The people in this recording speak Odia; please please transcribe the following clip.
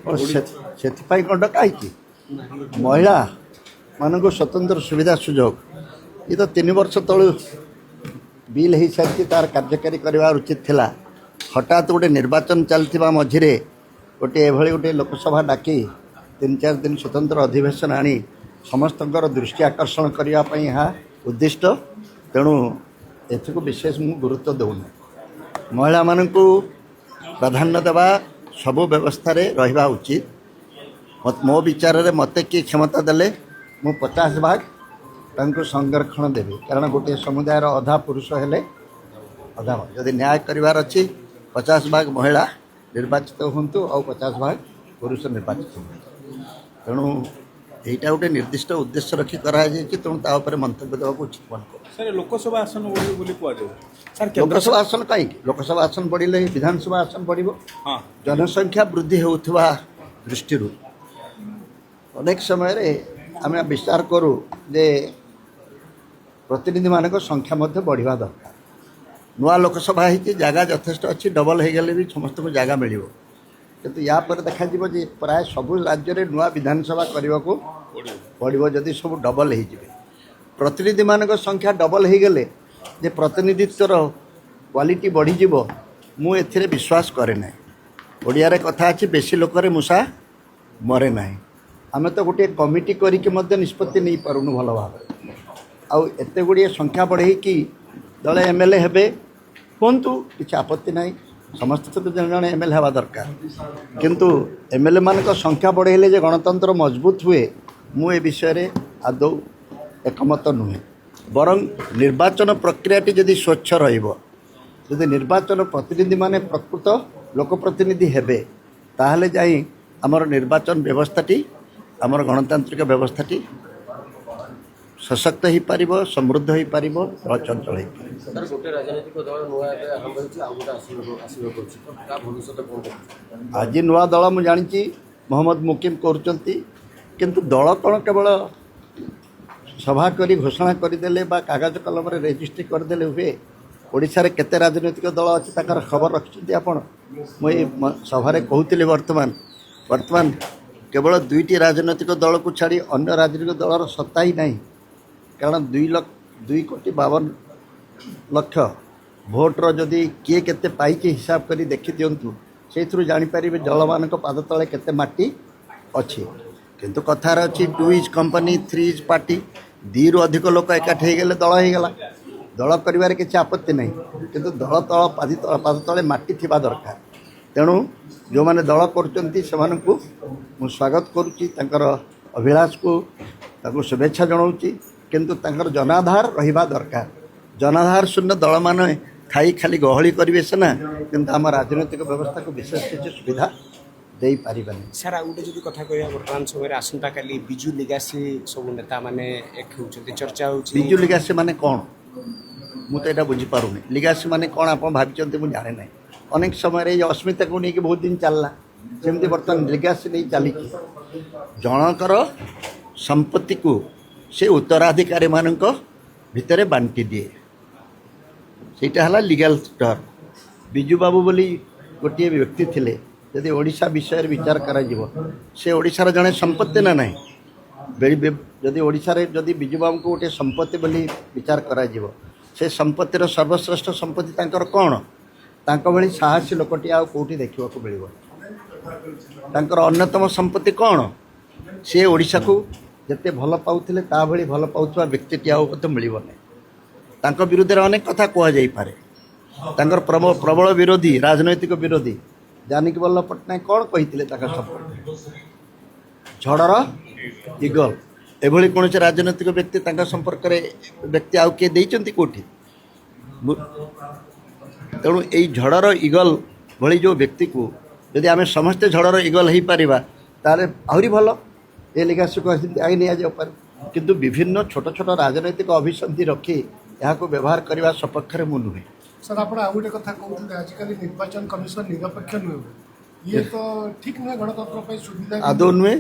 ସେଥିପାଇଁ କ'ଣ ଡକା ହେଇଛି ମହିଳା ମାନଙ୍କୁ ସ୍ୱତନ୍ତ୍ର ସୁବିଧା ସୁଯୋଗ ଏ ତ 3 ବର୍ଷ ତଳୁ ବିଲ୍ ହେଇସାରିଛି ତାର କାର୍ଯ୍ୟକାରୀ କରିବା ଉଚିତ ଥିଲା। ହଠାତ୍ ଗୋଟେ ନିର୍ବାଚନ ଚାଲିଥିବା ମଝିରେ ଗୋଟିଏ ଏଭଳି ଗୋଟିଏ ଲୋକସଭା ଡାକି 3-4 ଦିନ ସ୍ୱତନ୍ତ୍ର ଅଧିବେଶନ ଆଣି ସମସ୍ତଙ୍କର ଦୃଷ୍ଟି ଆକର୍ଷଣ କରିବା ପାଇଁ ଏହା ଉଦ୍ଦିଷ୍ଟ। ତେଣୁ ଏଥିକୁ ବିଶେଷ ମୁଁ ଗୁରୁତ୍ୱ ଦେଉନି। ମହିଳାମାନଙ୍କୁ ପ୍ରାଧାନ୍ୟ ଦେବା ସବୁ ବ୍ୟବସ୍ଥାରେ ରହିବା ଉଚିତ। ମୋ ବିଚାରରେ ମୋତେ କିଏ କ୍ଷମତା ଦେଲେ ମୁଁ 50 ଭାଗ ତାଙ୍କୁ ସଂରକ୍ଷଣ ଦେବି, କାରଣ ଗୋଟିଏ ସମୁଦାୟର ଅଧା ପୁରୁଷ ହେଲେ ଅଧା। ଯଦି ନ୍ୟାୟ କରିବାର ଅଛି 50 ଭାଗ ମହିଳା ନିର୍ବାଚିତ ହୁଅନ୍ତୁ ଆଉ 50 ଭାଗ ପୁରୁଷ ନିର୍ବାଚିତ ହୁଅନ୍ତୁ। ତେଣୁ এইটা ଗୋଟେ ନିର୍ଦ୍ଦିଷ୍ଟ ଉଦ୍ଦେଶ୍ୟ ରଖି କରାଯାଇଛି। ତେଣୁ ତା ଉପରେ ମନ୍ତବ୍ୟ ଦେବାକୁ ଉଚିତ ମନେ କରୁଛି। ସାର୍ ଲୋକସଭା ଆସନ ବୋଲି କୁହାଯାଉଛି। ଲୋକସଭା ଆସନ କାହିଁକି? ଲୋକସଭା ଆସନ ବଢ଼ିଲେ ବିଧାନସଭା ଆସନ ବଢ଼ିବ। ଜନସଂଖ୍ୟା ବୃଦ୍ଧି ହେଉଥିବା ଦୃଷ୍ଟିରୁ ଅନେକ ସମୟରେ ଆମେ ବିଚାର କରୁ ଯେ ପ୍ରତିନିଧିମାନଙ୍କ ସଂଖ୍ୟା ମଧ୍ୟ ବଢ଼ିବା ଦରକାର। ନୂଆ ଲୋକସଭା ହେଇଛି, ଜାଗା ଯଥେଷ୍ଟ ଅଛି, ଡବଲ ହେଇଗଲେ ବି ସମସ୍ତଙ୍କୁ ଜାଗା ମିଳିବ। କିନ୍ତୁ ୟା ପରେ ଦେଖାଯିବ ଯେ ପ୍ରାୟ ସବୁ ରାଜ୍ୟରେ ନୂଆ ବିଧାନସଭା କରିବାକୁ ପଡ଼ିବ ଯଦି ସବୁ ଡବଲ ହେଇଯିବେ। ପ୍ରତିନିଧିମାନଙ୍କ ସଂଖ୍ୟା ଡବଲ ହେଇଗଲେ ଯେ ପ୍ରତିନିଧିତ୍ୱର କ୍ୱାଲିଟି ବଢ଼ିଯିବ, ମୁଁ ଏଥିରେ ବିଶ୍ୱାସ କରେ ନାହିଁ। ଓଡ଼ିଆରେ କଥା ଅଛି, ବେଶୀ ଲୋକରେ ମୂଷା ମରେ ନାହିଁ। ଆମେ ତ ଗୋଟିଏ କମିଟି କରିକି ମଧ୍ୟ ନିଷ୍ପତ୍ତି ନେଇପାରୁନୁ ଭଲ ଭାବରେ। ଆଉ ଏତେ ଗୁଡ଼ିଏ ସଂଖ୍ୟା ବଢ଼େଇକି ଦଳେ MLA ହେବେ ହୁଅନ୍ତୁ, କିଛି ଆପତ୍ତି ନାହିଁ। ସମସ୍ତେ ତ ଜଣେ ଜଣେ MLA ହେବା ଦରକାର। କିନ୍ତୁ MLA ମାନଙ୍କ ସଂଖ୍ୟା ବଢ଼େଇଲେ ଯେ ଗଣତନ୍ତ୍ର ମଜବୁତ ହୁଏ, ମୁଁ ଏ ବିଷୟରେ ଆଦୌ ଏକମତ ନୁହେଁ। ବରଂ ନିର୍ବାଚନ ପ୍ରକ୍ରିୟାଟି ଯଦି ସ୍ୱଚ୍ଛ ରହିବ, ଯଦି ନିର୍ବାଚନ ପ୍ରତିନିଧିମାନେ ପ୍ରକୃତ ଲୋକପ୍ରତିନିଧି ହେବେ, ତାହେଲେ ଯାଇ ଆମର ନିର୍ବାଚନ ବ୍ୟବସ୍ଥାଟି, ଆମର ଗଣତାନ୍ତ୍ରିକ ବ୍ୟବସ୍ଥାଟି ସଶକ୍ତ ହୋଇପାରିବ, ସମୃଦ୍ଧ ହୋଇପାରିବ, ଚଞ୍ଚଳ ହୋଇପାରିବ। ଆଜି ନୂଆ ଦଳ ମୁଁ ଜାଣିଛି ମହମ୍ମଦ ମୁକିମ କରୁଛନ୍ତି, କିନ୍ତୁ ଦଳ କ'ଣ କେବଳ ସଭା କରି ଘୋଷଣା କରିଦେଲେ ବା କାଗଜ କଲମରେ ରେଜିଷ୍ଟ୍ରି କରିଦେଲେ ହୁଏ? ଓଡ଼ିଶାରେ କେତେ ରାଜନୈତିକ ଦଳ ଅଛି ତାଙ୍କର ଖବର ରଖିଛନ୍ତି ଆପଣ? ମୁଁ ଏଇ ସଭାରେ କହୁଥିଲି ବର୍ତ୍ତମାନ କେବଳ 2ଟି ରାଜନୈତିକ ଦଳକୁ ଛାଡ଼ି ଅନ୍ୟ ରାଜନୈତିକ ଦଳର ସତ୍ତା ହିଁ ନାହିଁ। କାରଣ 2,52,ଲକ୍ଷ ଭୋଟର ଯଦି କିଏ କେତେ ପାଇଛି ହିସାବ କରି ଦେଖିଦିଅନ୍ତୁ, ସେଇଥିରୁ ଜାଣିପାରିବେ ଦଳମାନଙ୍କ ପାଦ ତଳେ କେତେ ମାଟି ଅଛି। କିନ୍ତୁ କଥାରେ ଅଛି 2 ଇଜ୍ କମ୍ପାନୀ 3 ଇଜ୍ ପାର୍ଟି। 2ରୁ ଅଧିକ ଲୋକ ଏକାଠି ହେଇଗଲେ ଦଳ ହେଇଗଲା। ଦଳ କରିବାରେ କିଛି ଆପତ୍ତି ନାହିଁ, କିନ୍ତୁ ଦଳ ପାଦ ତଳେ ମାଟି ଥିବା ଦରକାର। ତେଣୁ ଯେଉଁମାନେ ଦଳ କରୁଛନ୍ତି ସେମାନଙ୍କୁ ମୁଁ ସ୍ୱାଗତ କରୁଛି, ତାଙ୍କର ଅଭିଳାଷକୁ ତାଙ୍କୁ ଶୁଭେଚ୍ଛା ଜଣାଉଛି। କିନ୍ତୁ ତାଙ୍କର ଜନାଧାର ରହିବା ଦରକାର। ଜନାଧାର ଶୂନ୍ୟ ଦଳମାନେ ଥାଇ ଖାଲି ଗହଳି କରିବେ ସିନା, କିନ୍ତୁ ଆମ ରାଜନୈତିକ ବ୍ୟବସ୍ଥାକୁ ବିଶେଷ କିଛି ସୁବିଧା ଦେଇପାରିବେନି। ସାର୍ ଆଉ ଗୋଟେ ଯଦି କଥା କହିବା, ବର୍ତ୍ତମାନ ସମୟରେ ଆସନ୍ତାକାଲି ବିଜୁ ଲିଗାସୀ ସବୁ ନେତାମାନେ ଏକ ହେଉଛନ୍ତି, ଚର୍ଚ୍ଚା ହେଉଛି। ବିଜୁ ଲିଗାସୀ ମାନେ କ'ଣ? ମୁଁ ତ ଏଇଟା ବୁଝିପାରୁନି। ଲିଗାସୀ ମାନେ କ'ଣ ଆପଣ ଭାବିଛନ୍ତି ମୁଁ ଜାଣେ ନାହିଁ। ଅନେକ ସମୟରେ ଏଇ ଅସ୍ମିତାକୁ ନେଇକି ବହୁତ ଦିନ ଚାଲିଲା, ସେମିତି ବର୍ତ୍ତମାନ ଲିଗାସୀ ନେଇ ଚାଲିଛି। ଜଣଙ୍କର ସମ୍ପତ୍ତିକୁ ସେ ଉତ୍ତରାଧିକାରୀମାନଙ୍କ ଭିତରେ ବାଣ୍ଟି ଦିଏ, ସେଇଟା ହେଲା ଲିଗାଲ ଟର୍ମ। ବିଜୁବାବୁ ବୋଲି ଗୋଟିଏ ବ୍ୟକ୍ତି ଥିଲେ। ଯଦି ଓଡ଼ିଶା ବିଷୟରେ ବିଚାର କରାଯିବ, ସେ ଓଡ଼ିଶାର ଜଣେ ସମ୍ପତ୍ତି ନା ନାହିଁ? ଯଦି ଓଡ଼ିଶାରେ ଯଦି ବିଜୁବାବୁଙ୍କୁ ଗୋଟିଏ ସମ୍ପତ୍ତି ବୋଲି ବିଚାର କରାଯିବ, ସେ ସମ୍ପତ୍ତିର ସର୍ବଶ୍ରେଷ୍ଠ ସମ୍ପତ୍ତି ତାଙ୍କର କ'ଣ? ତାଙ୍କ ଭଳି ସାହସୀ ଲୋକଟି ଆଉ କେଉଁଠି ଦେଖିବାକୁ ମିଳିବ? ତାଙ୍କର ଅନ୍ୟତମ ସମ୍ପତ୍ତି କ'ଣ? ସେ ଓଡ଼ିଶାକୁ ଯେତେ ଭଲ ପାଉଥିଲେ ତା ଭଳି ଭଲ ପାଉଥିବା ବ୍ୟକ୍ତିଟି ଆଉ ମଧ୍ୟ ମିଳିବ ନାହିଁ। ତାଙ୍କ ବିରୁଦ୍ଧରେ ଅନେକ କଥା କୁହାଯାଇପାରେ। ତାଙ୍କର ପ୍ରବଳ ବିରୋଧୀ, ରାଜନୈତିକ ବିରୋଧୀ ଜାନକୀ ବଲ୍ଲଭ ପଟ୍ଟନାୟକ କ'ଣ କହିଥିଲେ ତାଙ୍କ ସମ୍ପର୍କରେ? ଝଡ଼ର ଇଗଲ। ଏଭଳି କୌଣସି ରାଜନୈତିକ ବ୍ୟକ୍ତି ତାଙ୍କ ସମ୍ପର୍କରେ ବ୍ୟକ୍ତି ଆଉ କିଏ ଦେଇଛନ୍ତି କେଉଁଠି? ତେଣୁ ଏଇ ଝଡ଼ର ଇଗଲ ଭଳି ଯେଉଁ ବ୍ୟକ୍ତିକୁ ଯଦି ଆମେ ସମସ୍ତେ ଝଡ଼ର ଇଗଲ ହେଇପାରିବା, ତାହେଲେ ଆହୁରି ଭଲ। ଏ ଲିଗାସୀକୁ ଆଗେ ନିଆଯାଇପାରେ। କିନ୍ତୁ ବିଭିନ୍ନ ଛୋଟ ଛୋଟ ରାଜନୈତିକ ଅଭିସନ୍ଧି ରଖି ଏହାକୁ ବ୍ୟବହାର କରିବା ସପକ୍ଷରେ ମୁଁ ନୁହେଁ। ସାର୍ ଆପଣ ଆଉ ଗୋଟେ କଥା କହୁଥିଲେ, ଆଜିକାଲି ନିର୍ବାଚନ କମିଶନ ନିରପେକ୍ଷ ନୁହେଁ, ଇଏ ତ ଠିକ୍ ନୁହେଁ, ଗଣତନ୍ତ୍ର ପାଇଁ ସୁବିଧା ଆଦୌ ନୁହେଁ।